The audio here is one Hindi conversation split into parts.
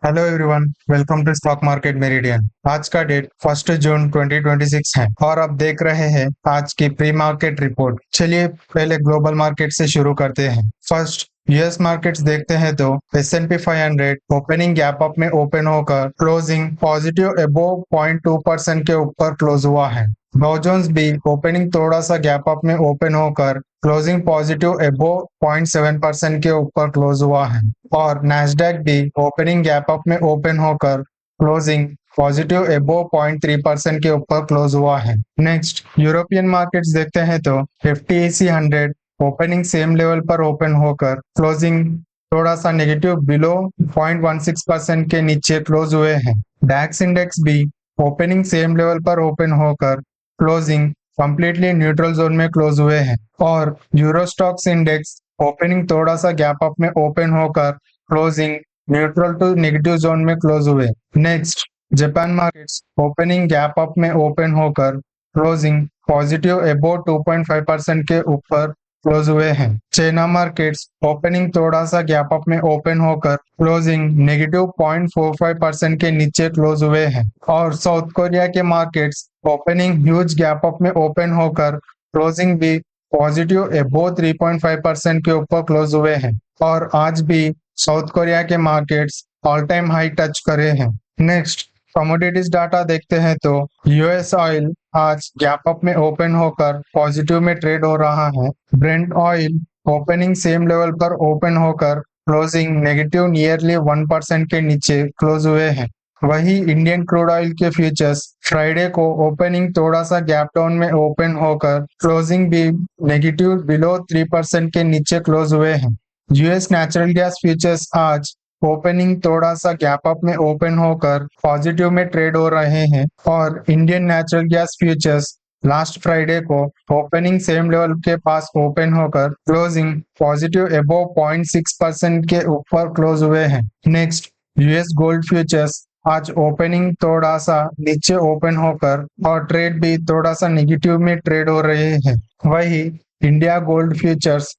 Hello everyone, welcome to stock market meridian. आज का डेट 1 जून 2026 है और आप देख रहे हैं आज की प्री मार्केट रिपोर्ट। चलिए पहले ग्लोबल मार्केट से शुरू करते हैं। फर्स्ट यूएस मार्केट्स देखते हैं तो S&P 500 ओपनिंग गैप अप में ओपन होकर क्लोजिंग पॉजिटिव अबोव 0.2% के ऊपर क्लोज हुआ है। डाउ जोन्स भी ओपनिंग थोड़ा सा गैप अप में ओपन होकर क्लोजिंग पॉजिटिव अबोव 0.7% के ऊपर क्लोज हुआ है और नैस्डैक भी ओपनिंग गैप अप में ओपन होकर क्लोजिंग पॉजिटिव अबोव 0.3% के ऊपर क्लोज हुआ है। नेक्स्ट यूरोपियन मार्केट्स देखते हैं तो FTSE 100 ओपनिंग सेम लेवल पर ओपन होकर क्लोजिंग थोड़ा सा नेगेटिव बिलो 0.16% के नीचे क्लोज हुए हैं। डैक्स इंडेक्स भी ओपनिंग सेम लेवल पर ओपन होकर क्लोजिंग कंप्लीटली न्यूट्रल जोन में क्लोज हुए हैं और यूरो स्टॉक्स इंडेक्स ओपनिंग थोड़ा सा गैप अप में ओपन होकर closing neutral to negative zone में क्लोज हुए। Next Japan markets opening gap up में ओपन होकर क्लोजिंग पॉजिटिव अबोव 2.5% के ऊपर क्लोज हुए हैं। चाइना मार्केट्स ओपनिंग थोड़ा सा गैप अप में ओपन होकर क्लोजिंग नेगेटिव 0.45% के नीचे क्लोज हुए हैं और साउथ कोरिया के markets opening huge gap up में ओपन होकर क्लोजिंग भी पॉजिटिव अबोव 3.5% के ऊपर क्लोज हुए हैं और आज भी साउथ कोरिया के markets all time high touch करे हैं। नेक्स्ट कमोडिटीज डाटा देखते हैं तो यूएस ऑयल आज गैप अप में ओपन होकर पॉजिटिव में ट्रेड हो रहा है। Brent oil opening same level पर ओपन होकर क्लोजिंग नेगेटिव नियरली 1% के नीचे क्लोज हुए हैं। वही इंडियन क्रूड ऑयल के फ्यूचर्स फ्राइडे को ओपनिंग थोड़ा सा गैप डाउन में ओपन होकर क्लोजिंग भी नेगेटिव बिलो 3% के नीचे क्लोज हुए हैं। यूएस नेचुरल गैस फ्यूचर्स आज ओपनिंग थोड़ा सा गैप अप में ओपन होकर पॉजिटिव में ट्रेड हो रहे हैं और Indian natural gas futures last Friday को ओपनिंग सेम लेवल के पास ओपन होकर क्लोजिंग पॉजिटिव अबोव 0.6% के ऊपर क्लोज हुए हैं। नेक्स्ट यूएस गोल्ड फ्यूचर्स आज ओपनिंग थोड़ा सा नीचे ओपन होकर और ट्रेड भी थोड़ा सा नेगेटिव में ट्रेड हो रहे हैं। वही India gold futures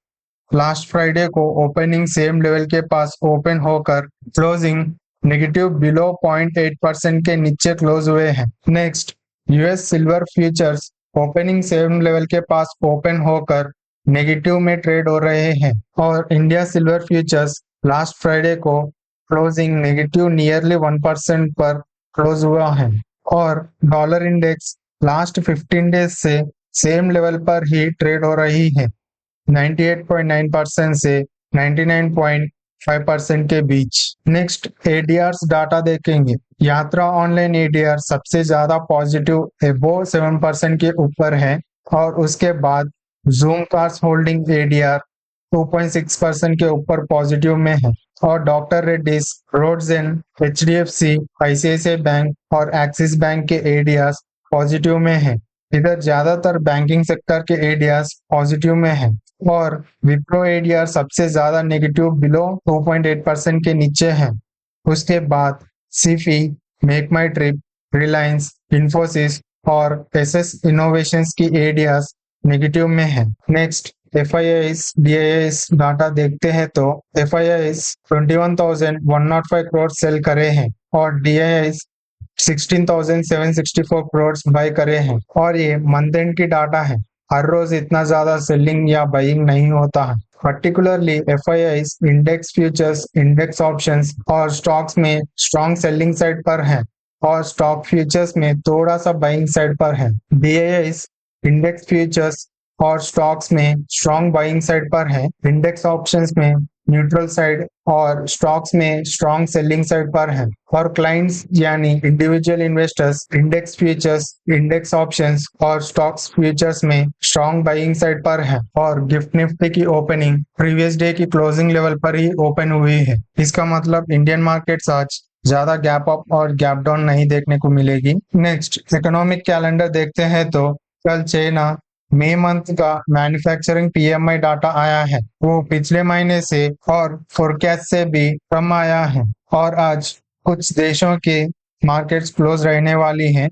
last Friday को ओपनिंग सेम लेवल के पास ओपन होकर क्लोजिंग नेगेटिव बिलो 0.8% के नीचे क्लोज हुए हैं। Next US silver futures opening same level के पास ओपन होकर नेगेटिव में ट्रेड हो रहे हैं और India silver futures last Friday को क्लोजिंग नेगेटिव नियरली 1% पर क्लोज हुआ है और डॉलर इंडेक्स लास्ट 15 डेज से सेम लेवल पर ही ट्रेड हो रही है 98.9% से 99.5% के बीच। नेक्स्ट एडीआर डाटा देखेंगे। यात्रा ऑनलाइन एडीआर सबसे ज्यादा पॉजिटिव अबोव 7% के ऊपर है और उसके बाद जूम कार्स होल्डिंग एडीआर 2.6% के ऊपर पॉजिटिव में है और डॉक्टर रेड्डीज, रोडजेन, HDFC, ICICI बैंक और एक्सिस बैंक के एडीआर पॉजिटिव में है। इधर ज्यादातर बैंकिंग सेक्टर के एडीआर पॉजिटिव में है और विप्रो एडीआर सबसे ज्यादा नेगेटिव बिलो 2.8% के नीचे है। उसके बाद सीफी, मेक माई ट्रिप, रिलायंस, इंफोसिस और एसएस इनोवेशंस की एडीआर नेगेटिव में है। नेक्स्ट FIIs DIIs डाटा देखते हैं तो FIIs 21,105 करोड़ सेल करे हैं और DIIs 16,764 करोड़ बाय करे हैं और ये मंथ एंड की डाटा है। हर रोज इतना ज्यादा सेलिंग या बाइंग नहीं होता है। Particularly FIIs index futures, index options और स्टॉक्स में स्ट्रॉन्ग सेलिंग साइड पर है और स्टॉक फ्यूचर्स में थोड़ा सा बाइंग साइड पर है। DIIs इंडेक्स फ्यूचर्स और स्टॉक्स में स्ट्रॉन्ग बाइंग साइड पर है, इंडेक्स ऑप्शंस में न्यूट्रल साइड और स्टॉक्स में स्ट्रॉन्ग सेलिंग साइड पर है और क्लाइंट्स यानी individual investors index futures, index options और स्टॉक्स फ्यूचर्स में स्ट्रॉन्ग बाइंग साइड पर है और गिफ्ट निफ्टी की ओपनिंग प्रीवियस डे की क्लोजिंग लेवल पर ही ओपन हुई है। इसका मतलब इंडियन मार्केट्स आज ज्यादा गैप अप और गैप डाउन नहीं देखने को मिलेगी। नेक्स्ट इकोनॉमिक कैलेंडर देखते हैं तो कल चाइना मई मंथ का मैन्युफैक्चरिंग PMI डाटा आया है। वो पिछले महीने से और फोरकास्ट से भी कम आया है और आज कुछ देशों के मार्केट्स क्लोज रहने वाली हैं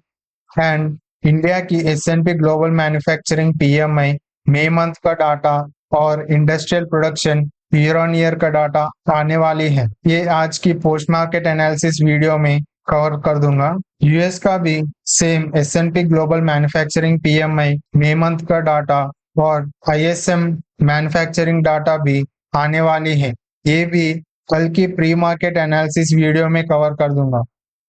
एंड इंडिया की S&P ग्लोबल मैन्युफैक्चरिंग PMI मई मंथ का डाटा और industrial production year on year का डाटा आने वाली है। ये आज की पोस्ट मार्केट एनालिसिस वीडियो में कवर कर दूंगा। यूएस का भी same S&P global manufacturing PMI मई मंथ का डाटा और ISM मैन्युफैक्चरिंग डाटा भी आने वाली है। ये भी कल की प्री मार्केट एनालिसिस वीडियो में कवर कर दूंगा।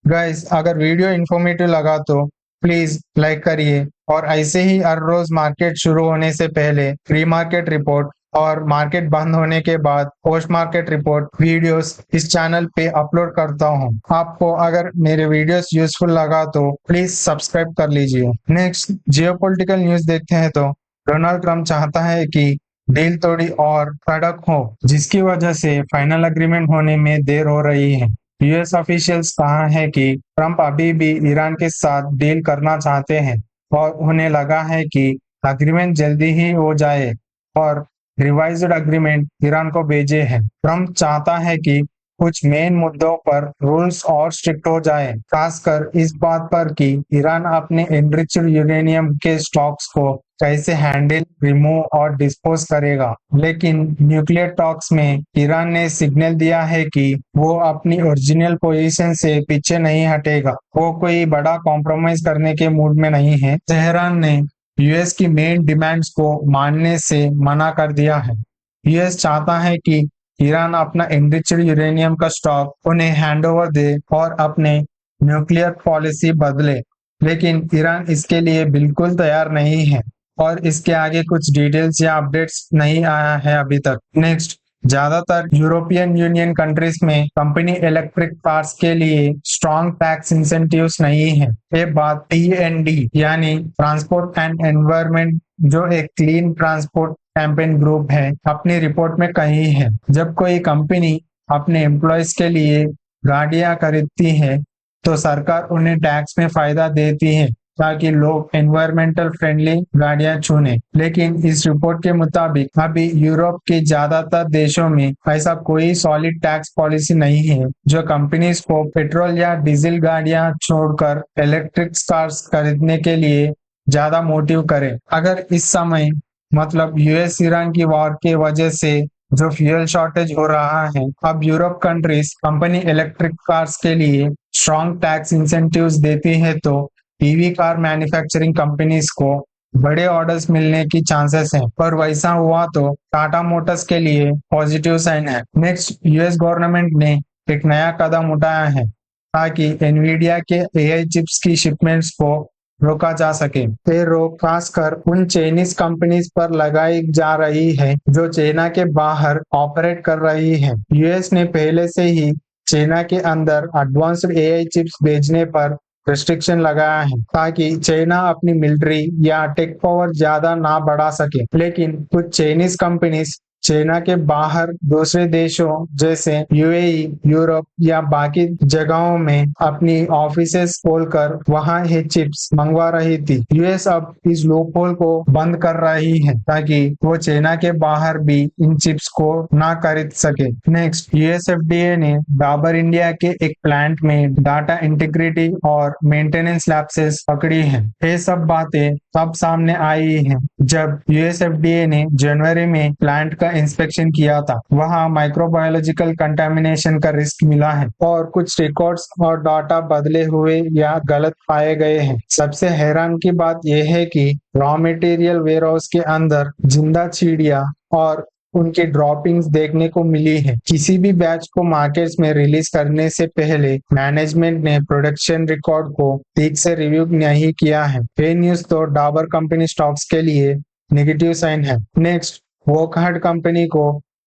गाइस, अगर वीडियो इन्फॉर्मेटिव लगा तो प्लीज लाइक करिए और ऐसे ही हर रोज मार्केट शुरू होने से पहले प्री मार्केट रिपोर्ट और मार्केट बंद होने के बाद पोस्ट मार्केट रिपोर्ट वीडियोस इस चैनल पे अपलोड करता हूँ। आपको अगर मेरे वीडियोस यूजफुल लगा तो प्लीज सब्सक्राइब कर लीजिए। नेक्स्ट जियोपॉलिटिकल न्यूज देखते हैं तो डोनाल्ड ट्रंप चाहता है कि डील थोड़ी और कड़क हो, जिसकी वजह से फाइनल एग्रीमेंट होने में देर हो रही है। यूएस ऑफिशियल्स कहा है कि ट्रंप अभी भी ईरान के साथ डील करना चाहते हैं और उन्हें लगा है कि एग्रीमेंट जल्दी ही हो जाए और रिवाइज्ड एग्रीमेंट ईरान को भेजे है। ट्रंप चाहता है कि कुछ मेन मुद्दों पर रूल्स और स्ट्रिक्ट हो जाए, खासकर इस बात पर कि ईरान अपने एनरिच्ड यूरेनियम के स्टॉक्स को कैसे हैंडल, रिमूव और डिस्पोज करेगा। लेकिन न्यूक्लियर टॉक्स में ईरान ने सिग्नल दिया है कि वो अपनी ओरिजिनल पोजीशन से पीछे नहीं हटेगा। वो कोई बड़ा कॉम्प्रोमाइज करने के मूड में नहीं है। तेहरान ने यूएस की मेन डिमांड्स को मानने से मना कर दिया है। यूएस चाहता है कि ईरान अपना एनरिच्ड यूरेनियम का स्टॉक उन्हें हैंडओवर दे और अपने न्यूक्लियर पॉलिसी बदले, लेकिन ईरान इसके लिए बिल्कुल तैयार नहीं है और इसके आगे कुछ डिटेल्स या अपडेट्स नहीं आया है अभी तक। नेक्स्ट, ज्यादातर यूरोपियन यूनियन कंट्रीज में कंपनी इलेक्ट्रिक कार्स के लिए स्ट्रॉन्ग टैक्स इंसेंटिव्स नहीं है। ये बात TND यानी ट्रांसपोर्ट एंड एनवायरनमेंट, जो एक क्लीन ट्रांसपोर्ट कैंपेन ग्रुप है, अपनी रिपोर्ट में कही है। जब कोई कंपनी अपने एम्प्लॉयज के लिए गाड़ियां खरीदती है तो सरकार उन्हें टैक्स में फायदा देती है ताकि लोग एनवायरमेंटल फ्रेंडली गाड़ियां चुने। लेकिन इस रिपोर्ट के मुताबिक अभी यूरोप के ज्यादातर देशों में ऐसा कोई सॉलिड टैक्स पॉलिसी नहीं है जो कंपनीज को पेट्रोल या डीजल गाड़ियां छोड़कर इलेक्ट्रिक कार्स खरीदने के लिए ज्यादा मोटिव करे। अगर इस समय मतलब यूएस ईरान की वॉर के वजह से जो फ्यूल शॉर्टेज हो रहा है, अब Europe countries company electric cars के लिए स्ट्रॉन्ग टैक्स इंसेंटिव्स देती है तो ईवी कार मैन्युफैक्चरिंग कंपनीज को बड़े ऑर्डर्स मिलने की चांसेस हैं। पर वैसा हुआ तो टाटा मोटर्स के लिए पॉजिटिव साइन है। नेक्स्ट, यूएस गवर्नमेंट ने एक नया कदम उठाया है ताकि एनवीडिया के AI चिप्स की शिपमेंट्स को रोका जा सके। ये रोक खासकर उन चाइनीज कंपनीज पर लगाई जा रही है जो चाइना के बाहर ऑपरेट कर रही है। यूएस ने पहले से ही चाइना के अंदर एडवांस्ड AI चिप्स भेजने पर रिस्ट्रिक्शन लगाया है ताकि चाइना अपनी मिलिट्री या टेक पावर ज्यादा ना बढ़ा सके। लेकिन कुछ चाइनीज कंपनीज चाइना के बाहर दूसरे देशों जैसे UAE, यूरोप या बाकी जगहों में अपनी ऑफिसेस खोलकर वहां ये चिप्स मंगवा रही थी। यूएस अब इस लूपहोल को बंद कर रही है ताकि वो चाइना के बाहर भी इन चिप्स को ना खरीद सके। नेक्स्ट, यूएस FDA ने डाबर इंडिया के एक प्लांट में डाटा इंटीग्रिटी और मेंटेनेंस लैप्सेस पकड़ी है। ये सब बातें तब सामने आई हैं जब यूएस FDA ने जनवरी में प्लांट का इंस्पेक्शन किया था। वहां माइक्रोबायोलॉजिकल कंटामिनेशन का रिस्क मिला है और कुछ रिकॉर्ड्स और डाटा बदले हुए या गलत पाए गए हैं। सबसे हैरान की बात यह है कि रॉ मटेरियल वेयरहाउस के अंदर जिंदा चिड़िया और उनकी ड्रॉपिंग्स देखने को मिली है। किसी भी बैच को मार्केट्स में रिलीज करने से पहले मैनेजमेंट ने प्रोडक्शन रिकॉर्ड को ठीक से रिव्यू नहीं किया है। ये न्यूज तो डाबर कंपनी स्टॉक्स के लिए नेगेटिव साइन है। नेक्स्ट, वोकहार्ट कंपनी को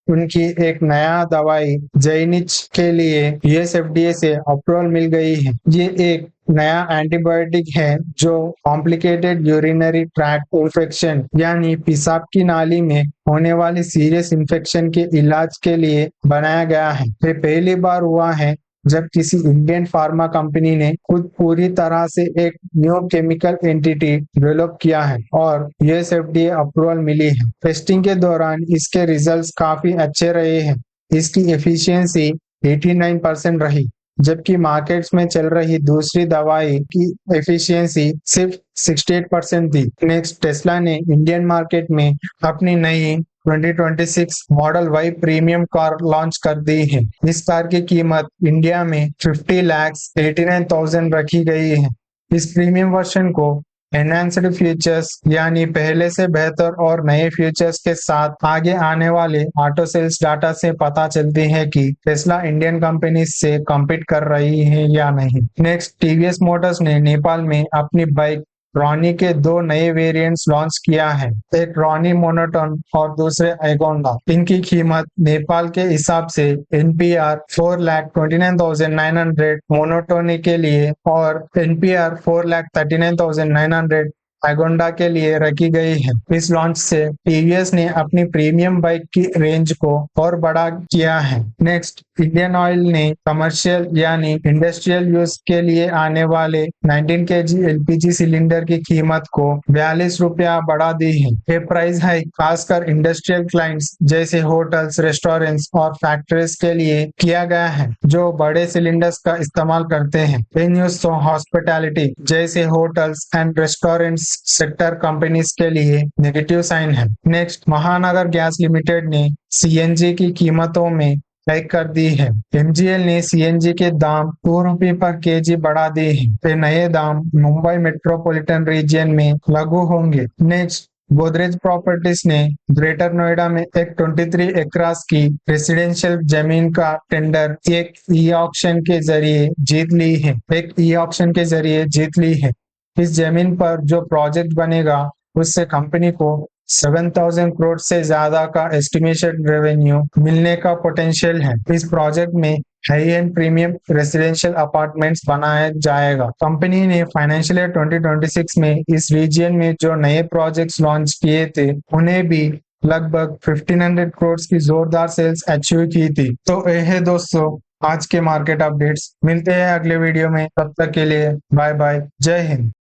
उनकी एक नया दवाई जैनिच के लिए यूएस FDA से अप्रूवल मिल गई है। ये एक नया एंटीबायोटिक है जो कॉम्प्लिकेटेड यूरिनरी ट्रैक्ट इन्फेक्शन यानी पेशाब की नाली में होने वाली सीरियस इन्फेक्शन के इलाज के लिए बनाया गया है। ये पहली बार हुआ है जब किसी इंडियन फार्मा कंपनी ने खुद पूरी तरह से एक न्यू केमिकल एंटिटी डेवलप किया है और यूएस FDA अप्रूवल मिली है। टेस्टिंग के दौरान इसके रिजल्ट्स काफी अच्छे रहे हैं। इसकी एफिशिएंसी 89% रही, जबकि मार्केट्स में चल रही दूसरी दवाई की एफिशिएंसी सिर्फ 68% थी। नेक्स्ट, टेस्ला ने इंडियन मार्केट में अपनी नई 2026 model Y premium car launch कर दी है। इस कार की कीमत इंडिया में 50,89,000 रखी गई है। इस प्रीमियम वर्जन को एनहांस्ड फीचर्स यानी पहले से बेहतर और नए फीचर्स के साथ आगे आने वाले ऑटो सेल्स डाटा से पता चलती है कि टेस्ला इंडियन कंपनी से कम्पीट कर रही है या नहीं। नेक्स्ट, टीवीएस मोटर्स ने नेपाल में अपनी बाइक रॉनी के दो नए वेरिएंट्स लॉन्च किया है, एक रॉनी मोनोटोन और दूसरे एगोंडा। इनकी कीमत नेपाल के हिसाब से एनपीआर 4,29,900 मोनोटोनी के लिए और एनपीआर 4,39,900 एगोंडा के लिए रखी गई है। इस लॉन्च से टीवीएस ने अपनी प्रीमियम बाइक की रेंज को और बड़ा किया है। नेक्स्ट, इंडियन ऑयल ने कमर्शियल यानी इंडस्ट्रियल यूज के लिए आने वाले 19 केजी एलपीजी सिलेंडर की कीमत को 42 रुपया बढ़ा दी है। ये प्राइस हाइक खासकर इंडस्ट्रियल क्लाइंट्स जैसे होटल्स, रेस्टोरेंट्स और फैक्ट्रीज के लिए किया गया है जो बड़े सिलेंडर्स का इस्तेमाल करते हैं। इन यूज हॉस्पिटैलिटी जैसे hotels and restaurants sector companies के लिए नेगेटिव साइन है। नेक्स्ट, महानगर गैस लिमिटेड ने सीएनजी की कीमतों में हाइक कर दी है। एमजीएल ने सीएनजी के दाम 2 रुपये पर केजी बढ़ा दिए हैं। ये नए दाम मुंबई मेट्रोपॉलिटन रीजन में लागू होंगे। नेक्स्ट, गोदरेज प्रॉपर्टीज ने ग्रेटर नोएडा में एक 23 एकरास की रेसिडेंशियल जमीन का टेंडर एक ई ऑक्शन के जरिए जीत ली है। इस जमीन पर जो प्रोजेक्ट बनेगा उससे कंपनी को 7,000 करोड़ से ज्यादा का एस्टिमेटेड रेवेन्यू मिलने का पोटेंशियल है। इस प्रोजेक्ट में high and premium residential apartments बनाया जाएगा। कंपनी ने फाइनेंशियल ईयर 2026 में इस रीजन में जो नए प्रोजेक्ट्स लॉन्च किए थे उन्हें भी लगभग 1,500 करोड़ की जोरदार सेल्स अचीव की थी। तो ये है दोस्तों आज के मार्केट अपडेट्स। मिलते हैं अगले वीडियो में, तब तक के लिए बाय बाय, जय हिंद।